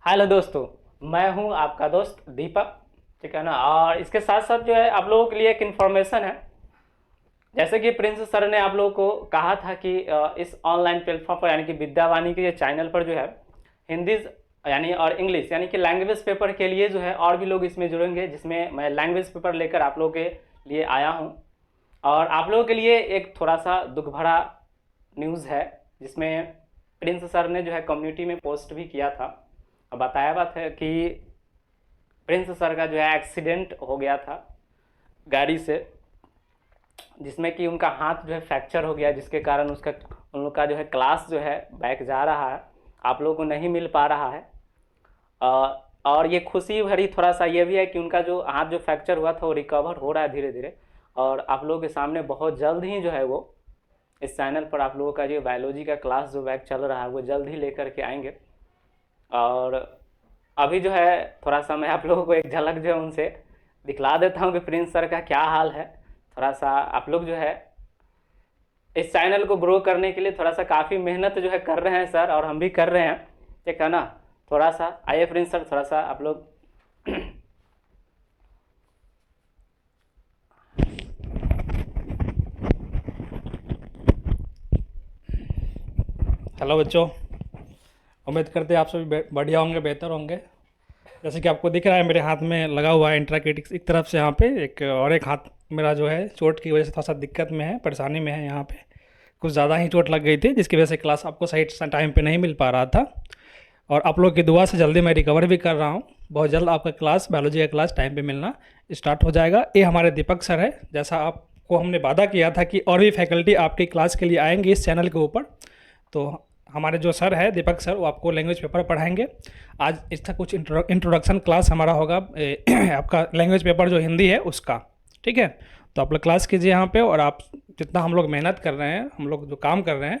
Hello दोस्तों, मैं हूं आपका दोस्त दीपक। ठीक है ना। और इसके साथ साथ जो है आप लोगों के लिए एक इन्फॉर्मेशन है। जैसे कि प्रिंस सर ने आप लोगों को कहा था कि इस ऑनलाइन प्लेटफॉर्म पर यानी कि विद्यावाणी के चैनल पर जो है हिंदी यानी और इंग्लिश यानी कि लैंग्वेज पेपर के लिए जो है और भी लोग इसमें जुड़ेंगे, जिसमें मैं लैंग्वेज पेपर लेकर आप लोगों के लिए आया हूँ। और आप लोगों के लिए एक थोड़ा सा दुख भरा न्यूज़ है, जिसमें प्रिंस सर ने जो है कम्युनिटी में पोस्ट भी किया था और बताया बात है कि प्रिंस सर का जो है एक्सीडेंट हो गया था गाड़ी से, जिसमें कि उनका हाथ जो है फ्रैक्चर हो गया, जिसके कारण उसका उन लोग का जो है क्लास जो है बैक जा रहा है, आप लोगों को नहीं मिल पा रहा है। और ये खुशी भरी थोड़ा सा ये भी है कि उनका जो हाथ जो फ्रैक्चर हुआ था वो रिकवर हो रहा है धीरे धीरे। और आप लोगों के सामने बहुत जल्द ही जो है वो इस चैनल पर आप लोगों का जो बायोलॉजी का क्लास जो बैक चल रहा है वो जल्द ही लेकर के आएंगे। और अभी जो है थोड़ा सा मैं आप लोगों को एक झलक जो है उनसे दिखला देता हूँ कि प्रिंस सर का क्या हाल है। थोड़ा सा आप लोग जो है इस चैनल को ग्रो करने के लिए थोड़ा सा काफ़ी मेहनत जो है कर रहे हैं सर, और हम भी कर रहे हैं। ठीक है ना। थोड़ा सा आइए प्रिंस सर, थोड़ा सा आप लोग हेलो बच्चों। उम्मीद करते हैं आप सभी बढ़िया होंगे, बेहतर होंगे। जैसे कि आपको दिख रहा है मेरे हाथ में लगा हुआ है इंट्राकेटिक्स एक तरफ से यहाँ पे एक, और एक हाथ मेरा जो है चोट की वजह से थोड़ा सा दिक्कत में है, परेशानी में है। यहाँ पे कुछ ज़्यादा ही चोट लग गई थी, जिसकी वजह से क्लास आपको सही टाइम पे नहीं मिल पा रहा था। और आप लोग की दुआ से जल्दी मैं रिकवर भी कर रहा हूँ। बहुत जल्द आपका क्लास, बायोलॉजी का क्लास टाइम पे मिलना स्टार्ट हो जाएगा। ये हमारे दीपक सर है। जैसा आपको हमने वादा किया था कि और भी फैकल्टी आपकी क्लास के लिए आएंगे इस चैनल के ऊपर, तो हमारे जो सर है दीपक सर वो आपको लैंग्वेज पेपर पढ़ाएंगे। आज इसका कुछ इंट्रोडक्शन क्लास हमारा होगा आपका लैंग्वेज पेपर जो हिंदी है उसका। ठीक है, तो आप लोग क्लास कीजिए यहाँ पे। और आप जितना हम लोग मेहनत कर रहे हैं, हम लोग जो काम कर रहे हैं,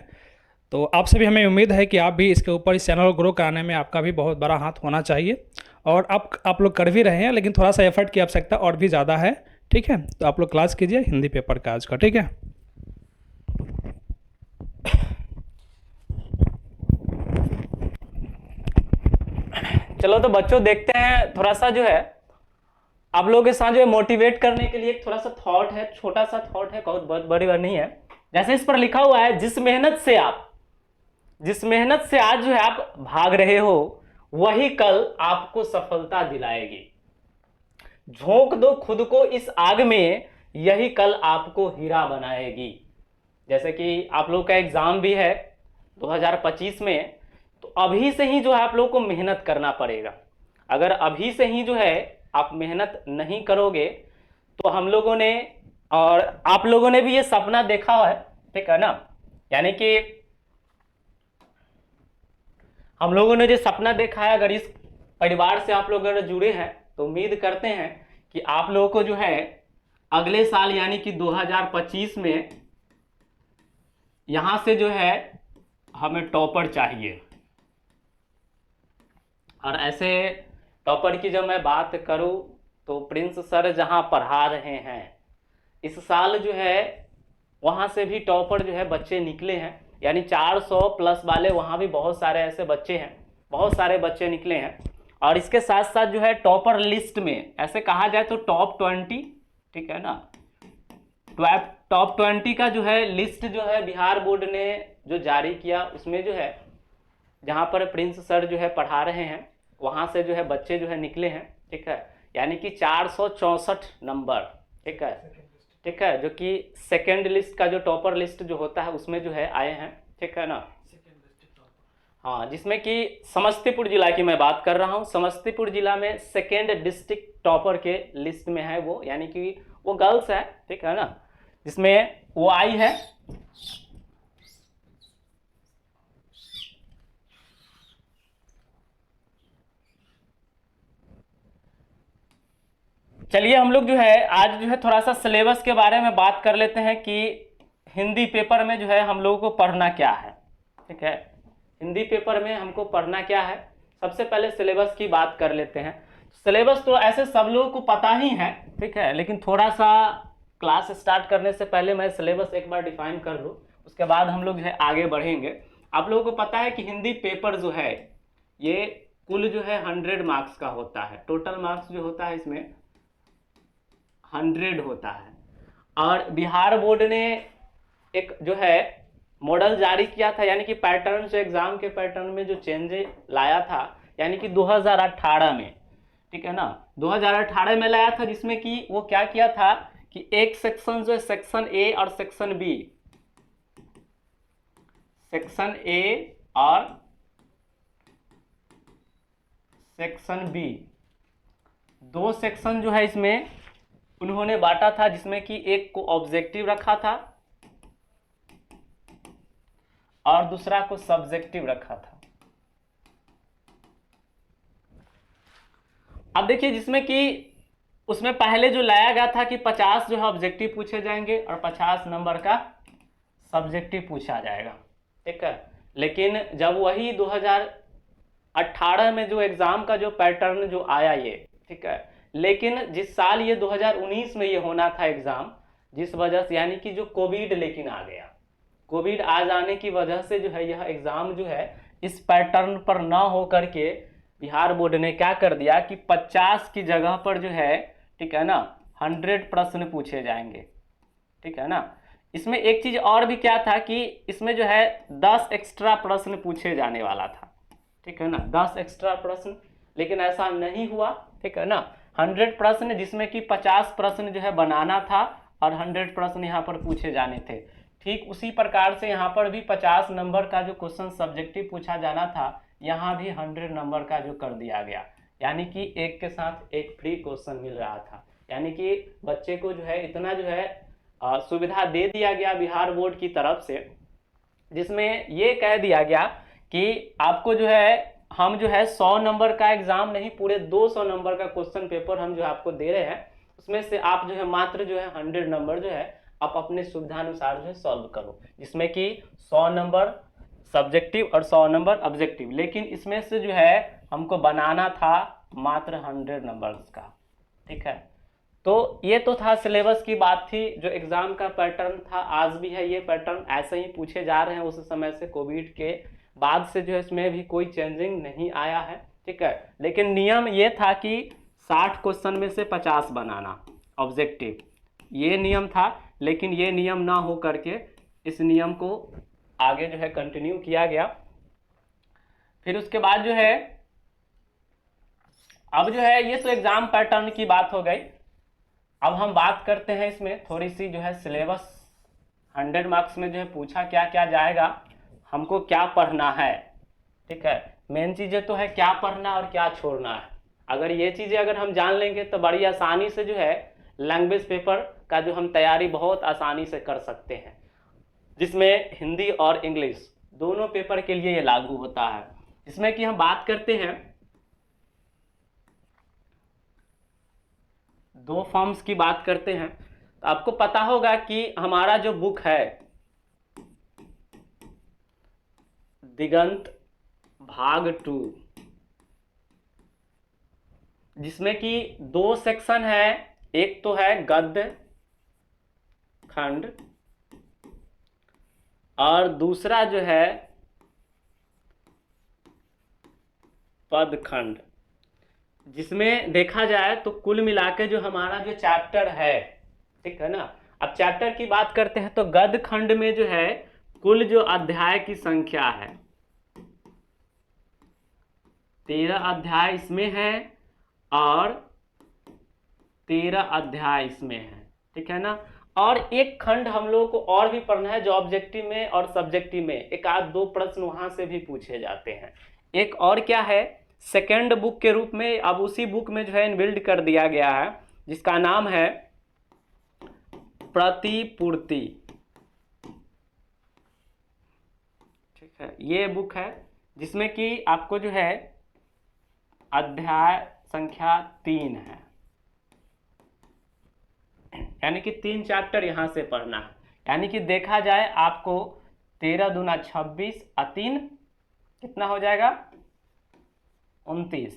तो आपसे भी हमें उम्मीद है कि आप भी इसके ऊपर इस चैनल को ग्रो कराने में आपका भी बहुत बड़ा हाथ होना चाहिए। और आप लोग कर भी रहे हैं, लेकिन थोड़ा सा एफर्ट की आवश्यकता और भी ज़्यादा है। ठीक है, तो आप लोग क्लास कीजिए हिंदी पेपर का आज का। ठीक है। चलो तो बच्चों देखते हैं थोड़ा सा जो है आप लोगों के साथ जो है मोटिवेट करने के लिए एक थोड़ा सा थॉट है, छोटा सा थॉट है, बहुत बड़ी बात नहीं है। जैसे इस पर लिखा हुआ है, जिस मेहनत से आज जो है आप भाग रहे हो वही कल आपको सफलता दिलाएगी। झोंक दो खुद को इस आग में, यही कल आपको हीरा बनाएगी। जैसे कि आप लोग का एग्जाम भी है 2025 में, तो अभी से ही जो है आप लोग को मेहनत करना पड़ेगा। अगर अभी से ही जो है आप मेहनत नहीं करोगे तो हम लोगों ने और आप लोगों ने भी ये सपना देखा है। ठीक है ना। यानी कि हम लोगों ने जो सपना देखा है, अगर इस परिवार से आप लोग अगर जुड़े हैं तो उम्मीद करते हैं कि आप लोगों को जो है अगले साल यानी कि 2025 में यहां से जो है हमें टॉपर चाहिए। और ऐसे टॉपर की जब मैं बात करूं तो प्रिंस सर जहां पढ़ा रहे हैं इस साल जो है वहां से भी टॉपर जो है बच्चे निकले हैं। यानी 400 प्लस वाले वहां भी बहुत सारे ऐसे बच्चे हैं, बहुत सारे बच्चे निकले हैं। और इसके साथ साथ जो है टॉपर लिस्ट में ऐसे कहा जाए तो टॉप 20, ठीक है ना, टॉप 20 का जो है लिस्ट जो है बिहार बोर्ड ने जो जारी किया, उसमें जो है जहां पर प्रिंस सर जो है पढ़ा रहे हैं वहां से जो है बच्चे जो है निकले हैं। ठीक है, यानी कि 464 नंबर। ठीक है, ठीक है, जो कि सेकेंड लिस्ट का जो टॉपर लिस्ट जो होता है उसमें जो है आए हैं। ठीक है ना। हाँ, जिसमें कि समस्तीपुर जिला की मैं बात कर रहा हूँ। समस्तीपुर जिला में सेकेंड डिस्ट्रिक्ट टॉपर के लिस्ट में है वो, यानी कि वो गर्ल्स है। ठीक है ना, जिसमें वो आई है। चलिए हम लोग जो है आज जो है थोड़ा सा सिलेबस के बारे में बात कर लेते हैं कि हिंदी पेपर में जो है हम लोगों को पढ़ना क्या है। ठीक है, हिंदी पेपर में हमको पढ़ना क्या है। सबसे पहले सिलेबस की बात कर लेते हैं। सिलेबस तो ऐसे सब लोगों को पता ही है, ठीक है, लेकिन थोड़ा सा क्लास स्टार्ट करने से पहले मैं सिलेबस एक बार डिफाइन कर लूँ, उसके बाद हम लोग जो है आगे बढ़ेंगे। आप लोगों को पता है कि हिंदी पेपर जो है ये कुल जो है 100 मार्क्स का होता है। टोटल मार्क्स जो होता है इसमें 100 होता है। और बिहार बोर्ड ने एक जो है मॉडल जारी किया था, यानी कि पैटर्न जो एग्जाम के पैटर्न में जो चेंजेस लाया था, यानी कि 2018 में, ठीक है ना, 2018 में लाया था, जिसमें कि वो क्या किया था कि एक सेक्शन जो है सेक्शन ए और सेक्शन बी, सेक्शन ए और सेक्शन बी, दो सेक्शन जो है इसमें उन्होंने बांटा था, जिसमें कि एक को ऑब्जेक्टिव रखा था और दूसरा को सब्जेक्टिव रखा था। अब देखिए, जिसमें कि उसमें पहले जो लाया गया था कि 50 जो है ऑब्जेक्टिव पूछे जाएंगे और 50 नंबर का सब्जेक्टिव पूछा जाएगा, ठीक है। लेकिन जब वही 2018 में जो एग्जाम का जो पैटर्न जो आया ये, ठीक है, लेकिन जिस साल ये 2019 में ये होना था एग्जाम, जिस वजह से यानी कि जो कोविड लेकिन आ गया, कोविड आ जाने की वजह से जो है यह एग्जाम जो है इस पैटर्न पर ना हो करके बिहार बोर्ड ने क्या कर दिया कि 50 की जगह पर जो है, ठीक है ना, 100 प्रश्न पूछे जाएंगे, ठीक है ना। इसमें एक चीज और भी क्या था कि इसमें जो है 10 एक्स्ट्रा प्रश्न पूछे जाने वाला था, ठीक है ना, 10 एक्स्ट्रा प्रश्न, लेकिन ऐसा नहीं हुआ, ठीक है ना। 100 प्रश्न, जिसमें कि 50 प्रश्न जो है बनाना था और 100 प्रश्न यहाँ पर पूछे जाने थे। ठीक उसी प्रकार से यहाँ पर भी 50 नंबर का जो क्वेश्चन सब्जेक्टिव पूछा जाना था, यहाँ भी 100 नंबर का जो कर दिया गया, यानी कि एक के साथ एक फ्री क्वेश्चन मिल रहा था। यानी कि बच्चे को जो है इतना जो है सुविधा दे दिया गया बिहार बोर्ड की तरफ से, जिसमें ये कह दिया गया कि आपको जो है हम जो है 100 नंबर का एग्जाम नहीं, पूरे 200 नंबर का क्वेश्चन पेपर हम जो आपको दे रहे हैं, उसमें से आप जो है मात्र जो है 100 नंबर जो है आप अपने सुविधानुसार जो है सॉल्व करो, जिसमें कि 100 नंबर सब्जेक्टिव और 100 नंबर ऑब्जेक्टिव, लेकिन इसमें से जो है हमको बनाना था मात्र 100 नंबर्स का, ठीक है। तो ये तो था सिलेबस की बात थी, जो एग्जाम का पैटर्न था आज भी है, ये पैटर्न ऐसे ही पूछे जा रहे हैं। उस समय से कोविड के बाद से जो है इसमें भी कोई चेंजिंग नहीं आया है, ठीक है। लेकिन नियम ये था कि 60 क्वेश्चन में से 50 बनाना ऑब्जेक्टिव, ये नियम था। लेकिन ये नियम ना हो करके इस नियम को आगे जो है कंटिन्यू किया गया। फिर उसके बाद जो है अब जो है ये तो एग्जाम पैटर्न की बात हो गई। अब हम बात करते हैं इसमें थोड़ी सी जो है सिलेबस 100 मार्क्स में जो है पूछा क्या क्या जाएगा, हमको क्या पढ़ना है, ठीक है। मेन चीज़ें तो है क्या पढ़ना और क्या छोड़ना है। अगर ये चीज़ें अगर हम जान लेंगे तो बड़ी आसानी से जो है लैंग्वेज पेपर का जो हम तैयारी बहुत आसानी से कर सकते हैं, जिसमें हिंदी और इंग्लिश दोनों पेपर के लिए ये लागू होता है। इसमें कि हम बात करते हैं दो फॉर्म्स की बात करते हैं, तो आपको पता होगा कि हमारा जो बुक है दिगंत भाग 2, जिसमें कि 2 सेक्शन है, एक तो है गद्य खंड और दूसरा जो है पद खंड। जिसमें देखा जाए तो कुल मिलाकर जो हमारा जो चैप्टर है, ठीक है ना। अब चैप्टर की बात करते हैं तो गद्य खंड में जो है कुल जो अध्याय की संख्या है 13 अध्याय इसमें है और 13 अध्याय इसमें है, ठीक है ना। और एक खंड हम लोगों को और भी पढ़ना है जो ऑब्जेक्टिव में और सब्जेक्टिव में एक आध दो प्रश्न वहां से भी पूछे जाते हैं। एक और क्या है, सेकेंड बुक के रूप में अब उसी बुक में जो है इनबिल्ड कर दिया गया है, जिसका नाम है प्रतिपूर्ति, ठीक है। ये बुक है जिसमें कि आपको जो है अध्याय संख्या 3 है, यानी कि 3 चैप्टर यहां से पढ़ना है। यानी कि देखा जाए आपको 13 दूना 26 और 3 कितना हो जाएगा 29,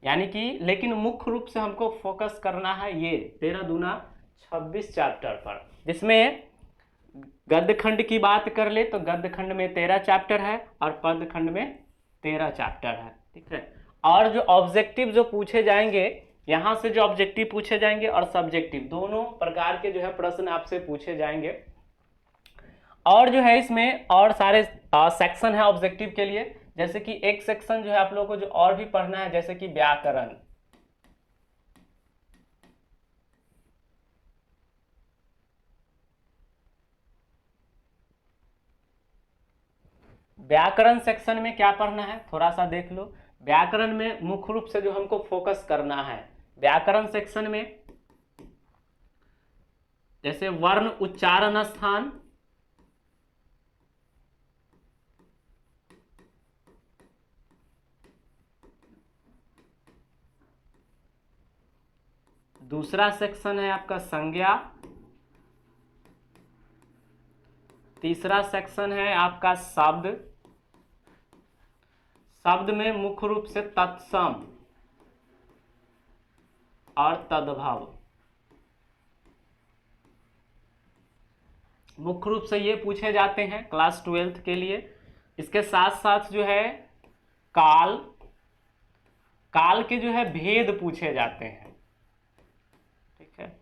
यानी कि लेकिन मुख्य रूप से हमको फोकस करना है ये 13 दूना 26 चैप्टर पर। जिसमें गद्य खंड की बात कर ले तो गद्य खंड में 13 चैप्टर है और पद खंड में 13 चैप्टर है, ठीक है। और जो ऑब्जेक्टिव जो पूछे जाएंगे, यहाँ से जो ऑब्जेक्टिव पूछे जाएंगे और सब्जेक्टिव दोनों प्रकार के जो है प्रश्न आपसे पूछे जाएंगे। और जो है इसमें और सारे सेक्शन है ऑब्जेक्टिव के लिए, जैसे कि एक सेक्शन जो है आप लोगों को जो और भी पढ़ना है, जैसे कि व्याकरण। व्याकरण सेक्शन में क्या पढ़ना है थोड़ा सा देख लो। व्याकरण में मुख्य रूप से जो हमको फोकस करना है व्याकरण सेक्शन में, जैसे वर्ण उच्चारण स्थान, दूसरा सेक्शन है आपका संज्ञा, तीसरा सेक्शन है आपका शब्द, शब्द में मुख्य रूप से तत्सम और तद्भव, मुख्य रूप से ये पूछे जाते हैं क्लास 12th के लिए। इसके साथ साथ जो है काल, काल के जो है भेद पूछे जाते हैं, ठीक है।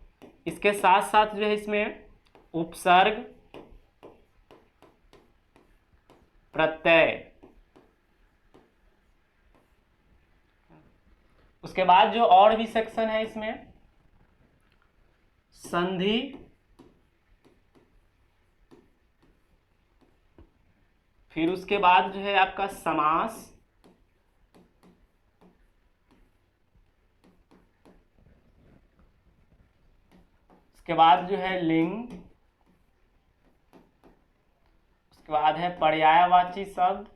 इसके साथ साथ जो है इसमें उपसर्ग, प्रत्यय, उसके बाद जो और भी सेक्शन है इसमें संधि, फिर उसके बाद जो है आपका समास, उसके बाद जो है लिंग, उसके बाद है पर्यायवाची शब्द,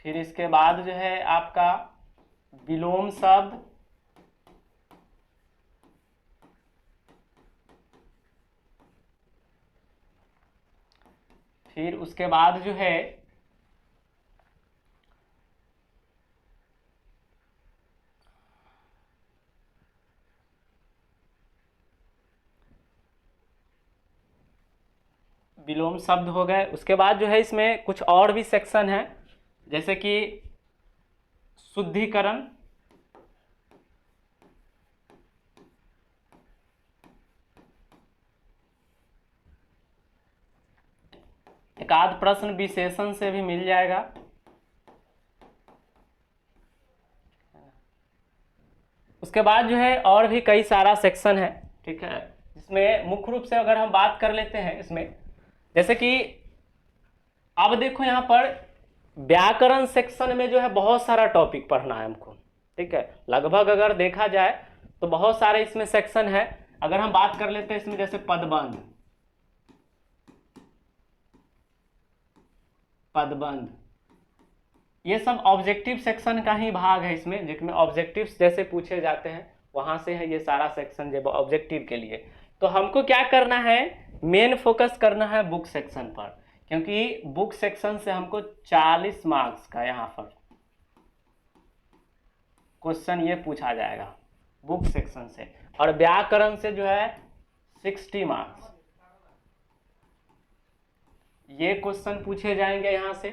फिर इसके बाद जो है आपका विलोम शब्द, फिर उसके बाद जो है विलोम शब्द हो गए। उसके बाद जो है इसमें कुछ और भी सेक्शन है, जैसे कि शुद्धिकरण, एक आध प्रश्न विशेषण से भी मिल जाएगा। उसके बाद जो है और भी कई सारा सेक्शन है, ठीक है, जिसमें मुख्य रूप से अगर हम बात कर लेते हैं इसमें, जैसे कि अब देखो यहाँ पर व्याकरण सेक्शन में जो है बहुत सारा टॉपिक पढ़ना है हमको, ठीक है। लगभग अगर देखा जाए तो बहुत सारे इसमें सेक्शन है। अगर हम बात कर लेते हैं इसमें, जैसे पदबंध, पदबंध, ये सब ऑब्जेक्टिव सेक्शन का ही भाग है इसमें, जिसमें ऑब्जेक्टिव्स जैसे पूछे जाते हैं वहां से है ये सारा सेक्शन जब ऑब्जेक्टिव के लिए। तो हमको क्या करना है, मेन फोकस करना है बुक सेक्शन पर, क्योंकि बुक सेक्शन से हमको 40 मार्क्स का यहाँ पर क्वेश्चन ये पूछा जाएगा बुक सेक्शन से, और व्याकरण से जो है 60 मार्क्स ये क्वेश्चन पूछे जाएंगे यहाँ से।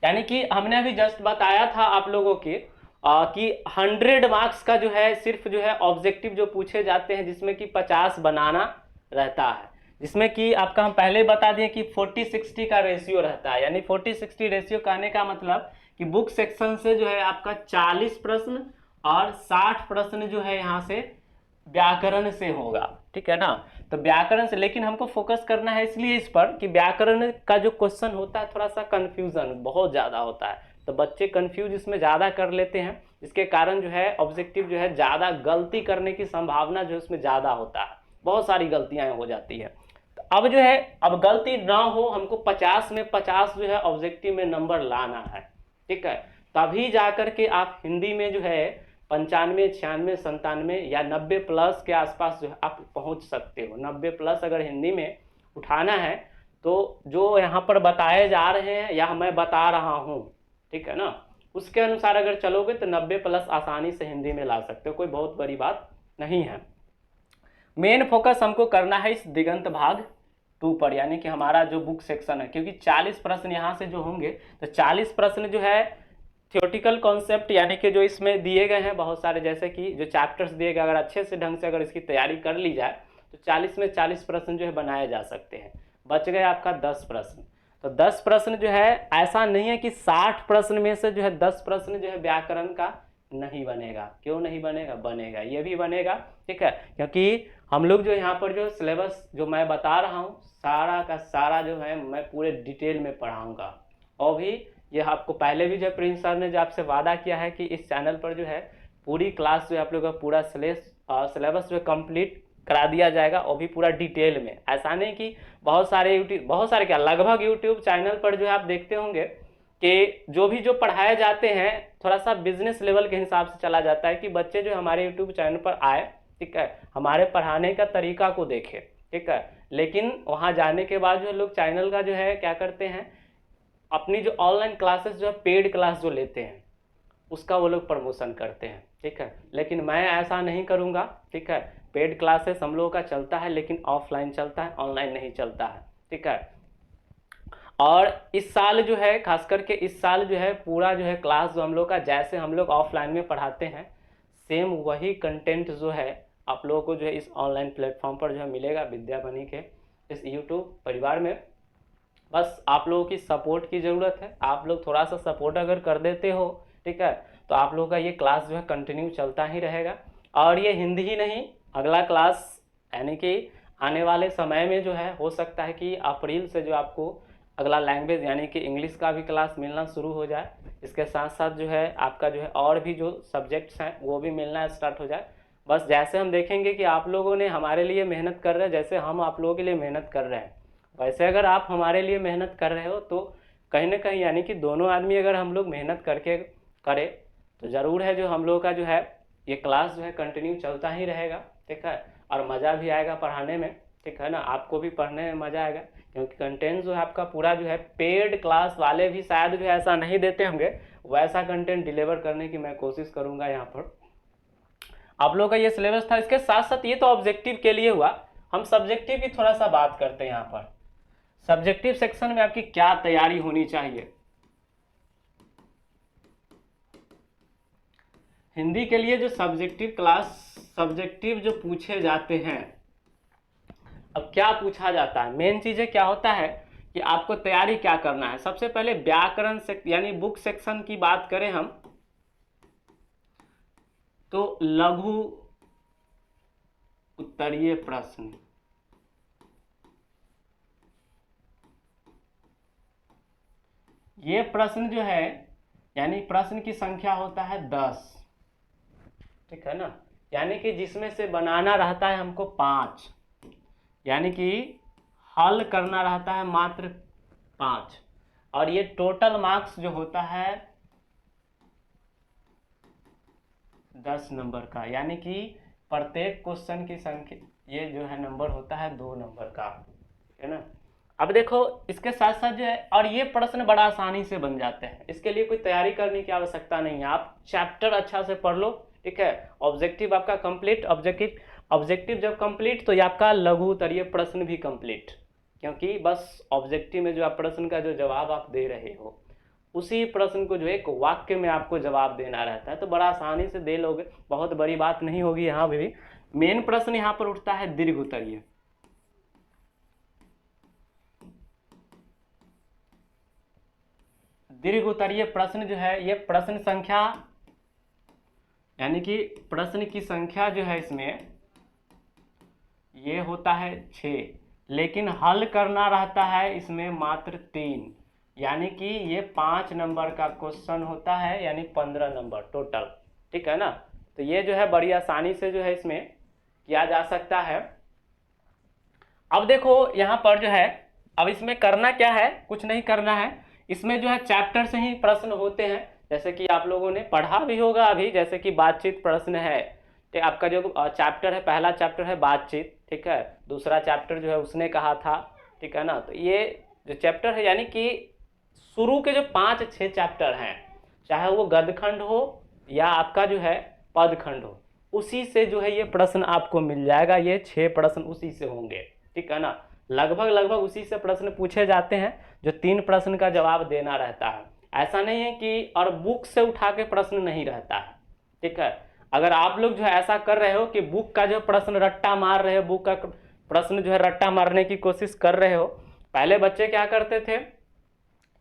यानी कि हमने अभी जस्ट बताया था आप लोगों की कि 100 मार्क्स का जो है सिर्फ जो है ऑब्जेक्टिव जो पूछे जाते हैं, जिसमें कि 50 बनाना रहता है, जिसमें कि आपका हम पहले बता दिए कि 40-60 का रेशियो रहता है। यानी 40-60 रेशियो कहने का मतलब कि बुक सेक्शन से जो है आपका 40 प्रश्न और 60 प्रश्न जो है यहाँ से व्याकरण से होगा, ठीक है ना। तो व्याकरण से, लेकिन हमको फोकस करना है इसलिए इस पर कि व्याकरण का जो क्वेश्चन होता है थोड़ा सा कंफ्यूजन बहुत ज़्यादा होता है, तो बच्चे कंफ्यूज इसमें ज़्यादा कर लेते हैं, इसके कारण जो है ऑब्जेक्टिव जो है ज़्यादा गलती करने की संभावना जो है उसमें ज़्यादा होता है, बहुत सारी गलतियाँ हो जाती है। तो अब जो है, अब गलती ना हो, हमको 50 में 50 जो है ऑब्जेक्टिव में नंबर लाना है, ठीक है। तभी जा कर के आप हिंदी में जो है 95, 96, 97 या 90 प्लस के आसपास जो है आप पहुंच सकते हो। 90 प्लस अगर हिंदी में उठाना है तो जो यहाँ पर बताए जा रहे हैं या मैं बता रहा हूँ, ठीक है ना, उसके अनुसार अगर चलोगे तो 90 प्लस आसानी से हिंदी में ला सकते हो, कोई बहुत बड़ी बात नहीं है। मेन फोकस हमको करना है इस दिगंत भाग 2 पर, यानी कि हमारा जो बुक सेक्शन है, क्योंकि 40 प्रश्न यहाँ से जो होंगे तो 40 प्रश्न जो है थियोरटिकल कॉन्सेप्ट यानी कि जो इसमें दिए गए हैं बहुत सारे, जैसे कि जो चैप्टर्स दिए गए, अगर अच्छे से ढंग से अगर इसकी तैयारी कर ली जाए तो 40 में 40 प्रश्न जो है बनाए जा सकते हैं। बच गए आपका 10 प्रश्न। तो 10 प्रश्न जो है, ऐसा नहीं है कि 60 प्रश्न में से जो है 10 प्रश्न जो है व्याकरण का नहीं बनेगा। क्यों नहीं बनेगा? बनेगा, ये भी बनेगा, ठीक है, क्योंकि हम लोग जो यहाँ पर जो सिलेबस जो मैं बता रहा हूँ सारा का सारा जो है मैं पूरे डिटेल में पढ़ाऊँगा। और भी ये आपको पहले भी जो प्रिंस सर ने जो आपसे वादा किया है कि इस चैनल पर जो है पूरी क्लास जो है आप लोग का पूरा सिलेबस जो है कंप्लीट करा दिया जाएगा, और भी पूरा डिटेल में। ऐसा नहीं कि बहुत सारे क्या लगभग यूट्यूब चैनल पर जो है आप देखते होंगे कि जो पढ़ाए जाते हैं थोड़ा सा बिजनेस लेवल के हिसाब से चला जाता है कि बच्चे जो हमारे यूट्यूब चैनल पर आए, ठीक है, हमारे पढ़ाने का तरीका को देखें, ठीक है, लेकिन वहाँ जाने के बाद जो लोग चैनल का जो है क्या करते हैं, अपनी जो ऑनलाइन क्लासेस जो है पेड क्लास जो लेते हैं उसका वो लोग प्रमोशन करते हैं, ठीक है, लेकिन मैं ऐसा नहीं करूँगा, ठीक है। पेड क्लासेस हम लोगों का चलता है लेकिन ऑफलाइन चलता है, ऑनलाइन नहीं चलता है, ठीक है। और इस साल जो है खास करके इस साल जो है पूरा जो है क्लास जो हम लोग का जैसे हम लोग ऑफलाइन में पढ़ाते हैं सेम वही कंटेंट जो है आप लोगों को जो है इस ऑनलाइन प्लेटफॉर्म पर जो है मिलेगा विद्या बनी के इस यूट्यूब परिवार में। बस आप लोगों की सपोर्ट की ज़रूरत है। आप लोग थोड़ा सा सपोर्ट अगर कर देते हो, ठीक है, तो आप लोगों का ये क्लास जो है कंटिन्यू चलता ही रहेगा। और ये हिंदी ही नहीं, अगला क्लास यानी कि आने वाले समय में जो है हो सकता है कि अप्रैल से जो आपको अगला लैंग्वेज यानी कि इंग्लिश का भी क्लास मिलना शुरू हो जाए। इसके साथ साथ जो है आपका जो है और भी जो सब्जेक्ट्स हैं वो भी मिलना स्टार्ट हो जाए। बस जैसे हम देखेंगे कि आप लोगों ने हमारे लिए मेहनत कर रहे हैं, जैसे हम आप लोगों के लिए मेहनत कर रहे हैं, वैसे अगर आप हमारे लिए मेहनत कर रहे हो तो कहीं ना कहीं यानी कि दोनों आदमी अगर हम लोग मेहनत करके करें तो ज़रूर है जो हम लोग का जो है ये क्लास जो है कंटिन्यू चलता ही रहेगा, ठीक है, और मज़ा भी आएगा पढ़ाने में, ठीक है ना, आपको भी पढ़ने में मज़ा आएगा क्योंकि कंटेंट जो है आपका पूरा जो है पेड क्लास वाले भी शायद जो है ऐसा नहीं देते होंगे, वैसा कंटेंट डिलीवर करने की मैं कोशिश करूँगा यहाँ पर। आप लोगों का ये सिलेबस था, इसके साथ साथ ये तो ऑब्जेक्टिव के लिए हुआ, हम सब्जेक्टिव की थोड़ा सा बात करते हैं। यहाँ पर सब्जेक्टिव सेक्शन में आपकी क्या तैयारी होनी चाहिए। हिंदी के लिए जो सब्जेक्टिव जो पूछे जाते हैं, अब क्या पूछा जाता है, मेन चीजें क्या होता है कि आपको तैयारी क्या करना है। सबसे पहले व्याकरण से यानी बुक सेक्शन की बात करें हम तो लघु उत्तरीय प्रश्न, ये प्रश्न जो है यानी प्रश्न की संख्या होता है 10, ठीक है ना, यानी कि जिसमें से बनाना रहता है हमको 5, यानी कि हल करना रहता है मात्र 5, और ये टोटल मार्क्स जो होता है 10 नंबर का, यानी कि प्रत्येक क्वेश्चन की संख्या ये जो है नंबर होता है 2 नंबर का, है ना। अब देखो इसके साथ साथ जो है, और ये प्रश्न बड़ा आसानी से बन जाते हैं, इसके लिए कोई तैयारी करने की आवश्यकता नहीं है, आप चैप्टर अच्छा से पढ़ लो, ठीक है। ऑब्जेक्टिव आपका कंप्लीट, ऑब्जेक्टिव जब कंप्लीट तो ये आपका लघु उत्तरीय प्रश्न भी कंप्लीट, क्योंकि बस ऑब्जेक्टिव में जो आप प्रश्न का जो जवाब आप दे रहे हो उसी प्रश्न को जो एक वाक्य में आपको जवाब देना रहता है, तो बड़ा आसानी से दे लोगे, बहुत बड़ी बात नहीं होगी। यहाँ भी मेन प्रश्न यहाँ पर उठता है दीर्घ उत्तरीय। दीर्घ उत्तरीय प्रश्न जो है ये प्रश्न संख्या यानी कि प्रश्न की संख्या जो है इसमें ये होता है 6, लेकिन हल करना रहता है इसमें मात्र 3, यानी कि ये 5 नंबर का क्वेश्चन होता है, यानी 15 नंबर टोटल, ठीक है ना। तो ये जो है बड़ी आसानी से जो है इसमें किया जा सकता है। अब देखो यहाँ पर जो है अब इसमें करना क्या है, कुछ नहीं करना है, इसमें जो है चैप्टर से ही प्रश्न होते हैं, जैसे कि आप लोगों ने पढ़ा भी होगा अभी, जैसे कि बातचीत प्रश्न है, तो आपका जो चैप्टर है, पहला चैप्टर है बातचीत, ठीक है, दूसरा चैप्टर जो है उसने कहा था, ठीक है ना। तो ये जो चैप्टर है यानी कि शुरू के जो 5-6 चैप्टर हैं, चाहे वो गद्यखंड हो या आपका जो है पदखंड हो, उसी से जो है ये प्रश्न आपको मिल जाएगा, ये 6 प्रश्न उसी से होंगे, ठीक है ना। लगभग लगभग उसी से प्रश्न पूछे जाते हैं जो 3 प्रश्न का जवाब देना रहता है। ऐसा नहीं है कि और बुक से उठा के प्रश्न नहीं रहता है, ठीक है। अगर आप लोग जो है ऐसा कर रहे हो कि बुक का जो प्रश्न रट्टा मार रहे हो, बुक का प्रश्न जो है रट्टा मारने की कोशिश कर रहे हो, पहले बच्चे क्या करते थे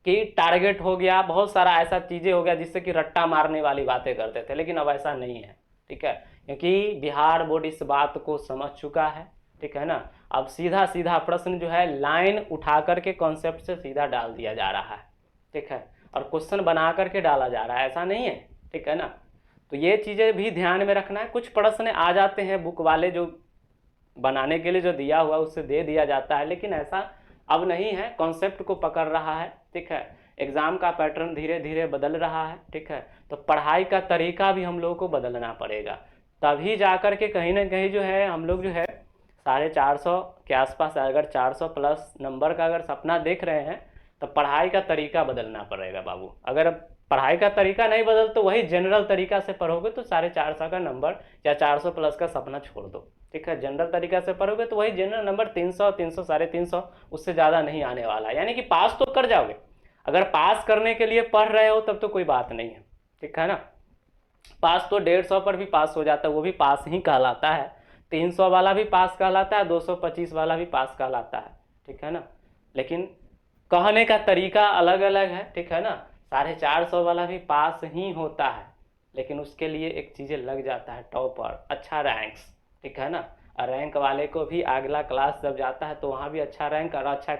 कि टारगेट हो गया, बहुत सारा ऐसा चीज़ें हो गया जिससे कि रट्टा मारने वाली बातें करते थे, लेकिन अब ऐसा नहीं है, ठीक है, क्योंकि बिहार बोर्ड इस बात को समझ चुका है, ठीक है ना। अब सीधा सीधा प्रश्न जो है लाइन उठा करके कॉन्सेप्ट से सीधा डाल दिया जा रहा है, ठीक है, और क्वेश्चन बना करके डाला जा रहा है, ऐसा नहीं है, ठीक है ना। तो ये चीज़ें भी ध्यान में रखना है। कुछ प्रश्न आ जाते हैं बुक वाले जो बनाने के लिए जो दिया हुआ उससे दे दिया जाता है, लेकिन ऐसा अब नहीं है, कॉन्सेप्ट को पकड़ रहा है, ठीक है। एग्ज़ाम का पैटर्न धीरे धीरे बदल रहा है, ठीक है, तो पढ़ाई का तरीका भी हम लोगों को बदलना पड़ेगा, तभी जा कर के कहीं ना कहीं जो है हम लोग जो है 450 के आसपास, अगर 400 प्लस नंबर का अगर सपना देख रहे हैं तो पढ़ाई का तरीका बदलना पड़ेगा बाबू। अगर पढ़ाई का तरीका नहीं बदल तो वही जनरल तरीका से पढ़ोगे तो 450 का नंबर या 400 प्लस का सपना छोड़ दो, ठीक है। जनरल तरीका से पढ़ोगे तो वही जनरल नंबर 300, 300, 350, उससे ज़्यादा नहीं आने वाला, यानी कि पास तो कर जाओगे। अगर पास करने के लिए पढ़ रहे हो तब तो कोई बात नहीं है, ठीक है ना। पास तो 150 पर भी पास हो जाता है, वो भी पास ही कहलाता है। 300 वाला भी पास कहलाता है, 225 वाला भी पास कहलाता है, ठीक है ना। लेकिन कहने का तरीका अलग अलग है, ठीक है ना। 450 वाला भी पास ही होता है, लेकिन उसके लिए एक चीज़ें लग जाता है, टॉपर, अच्छा रैंक्स, ठीक है ना। और रैंक वाले को भी अगला क्लास जब जाता है तो वहाँ भी अच्छा रैंक और अच्छा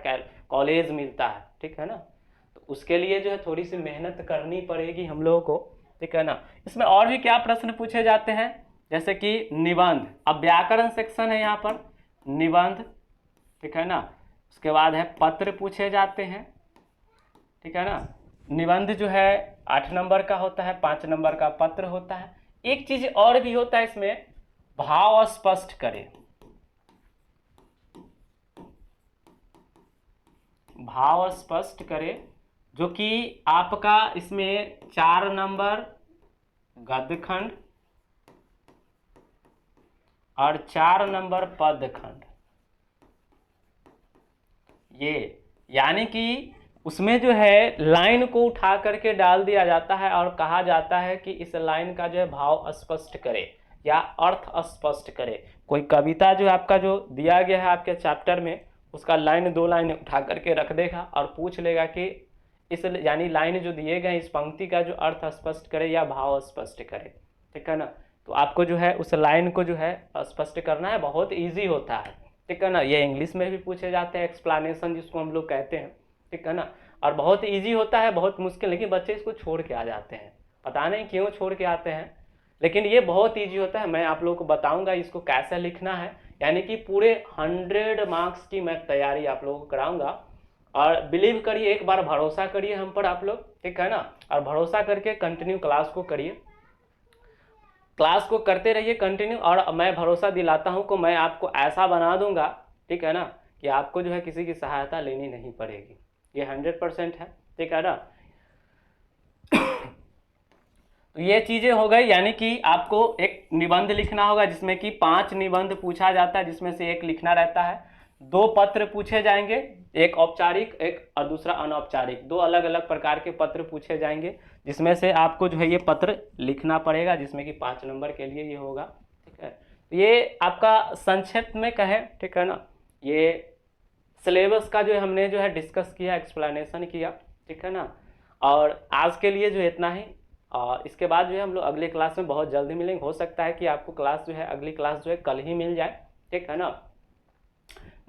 कॉलेज मिलता है, ठीक है ना। तो उसके लिए जो है थोड़ी सी मेहनत करनी पड़ेगी हम लोगों को, ठीक है ना। इसमें और भी क्या प्रश्न पूछे जाते हैं, जैसे कि निबंध, अब व्याकरण सेक्शन है यहाँ पर, निबंध, ठीक है ना। उसके बाद है पत्र पूछे जाते हैं, ठीक है ना। निबंध जो है 8 नंबर का होता है, 5 नंबर का पत्र होता है। एक चीज और भी होता है इसमें, भाव स्पष्ट करें, भाव स्पष्ट करें, जो कि आपका इसमें 4 नंबर गद्यखंड और 4 नंबर पद्यखंड, ये यानी कि उसमें जो है लाइन को उठा करके डाल दिया जाता है और कहा जाता है कि इस लाइन का जो है भाव स्पष्ट करे या अर्थ स्पष्ट करे। कोई कविता जो आपका जो दिया गया है आपके चैप्टर में, उसका लाइन 2 लाइन उठा करके रख देगा और पूछ लेगा कि इस यानी लाइन जो दिए गए इस पंक्ति का जो अर्थ स्पष्ट करे या भाव स्पष्ट करे, ठीक है ना। तो आपको जो है उस लाइन को जो है स्पष्ट करना है, बहुत ईजी होता है, ठीक है ना। ये इंग्लिश में भी पूछे जाते हैं, एक्सप्लेनेशन जिसको हम लोग कहते हैं, ठीक है ना। और बहुत इजी होता है, बहुत मुश्किल, लेकिन बच्चे इसको छोड़ के आ जाते हैं, पता नहीं क्यों छोड़ के आते हैं, लेकिन ये बहुत इजी होता है। मैं आप लोगों को बताऊंगा इसको कैसे लिखना है, यानी कि पूरे 100 मार्क्स की मैं तैयारी आप लोगों को कराऊंगा। और बिलीव करिए, एक बार भरोसा करिए हम पर आप लोग, ठीक है ना, और भरोसा करके कंटिन्यू क्लास को करिए, क्लास को करते रहिए कंटिन्यू, और मैं भरोसा दिलाता हूं कि मैं आपको ऐसा बना दूंगा, ठीक है ना, कि आपको जो है किसी की सहायता लेनी नहीं पड़ेगी, ये 100% है, ठीक है ना। तो ये चीजें हो गई, यानी कि आपको एक निबंध लिखना होगा जिसमें कि 5 निबंध पूछा जाता है, जिसमें से एक लिखना रहता है। 2 पत्र पूछे जाएंगे, एक औपचारिक एक और दूसरा अनौपचारिक, 2 अलग अलग प्रकार के पत्र पूछे जाएंगे, जिसमें से आपको जो है ये पत्र लिखना पड़ेगा, जिसमें कि 5 नंबर के लिए ये होगा, ठीक है। ये आपका संक्षिप्त में कहें, ठीक है ना, ये सिलेबस का जो हमने जो है डिस्कस किया, एक्सप्लेनेशन किया, ठीक है ना। और आज के लिए जो इतना ही, और इसके बाद जो है हम लोग अगले क्लास में बहुत जल्दी मिलेंगे। हो सकता है कि आपको क्लास जो है अगली क्लास जो है कल ही मिल जाए, ठीक है ना।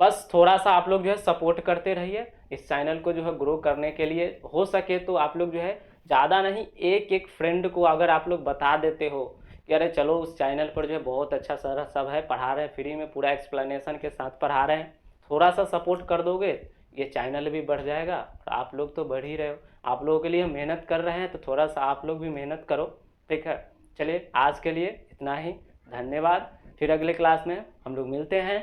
बस थोड़ा सा आप लोग जो है सपोर्ट करते रहिए इस चैनल को जो है ग्रो करने के लिए। हो सके तो आप लोग जो है ज़्यादा नहीं, एक एक फ्रेंड को अगर आप लोग बता देते हो कि अरे चलो उस चैनल पर जो है बहुत अच्छा सारा सब है, पढ़ा रहे हैं फ्री में, पूरा एक्सप्लेनेशन के साथ पढ़ा रहे हैं, थोड़ा सा सपोर्ट कर दोगे ये चैनल भी बढ़ जाएगा। और आप लोग तो बढ़ ही रहे हो, आप लोगों के लिए हम मेहनत कर रहे हैं, तो थोड़ा सा आप लोग भी मेहनत करो, ठीक है। चलिए आज के लिए इतना ही, धन्यवाद। फिर अगले क्लास में हम लोग मिलते हैं।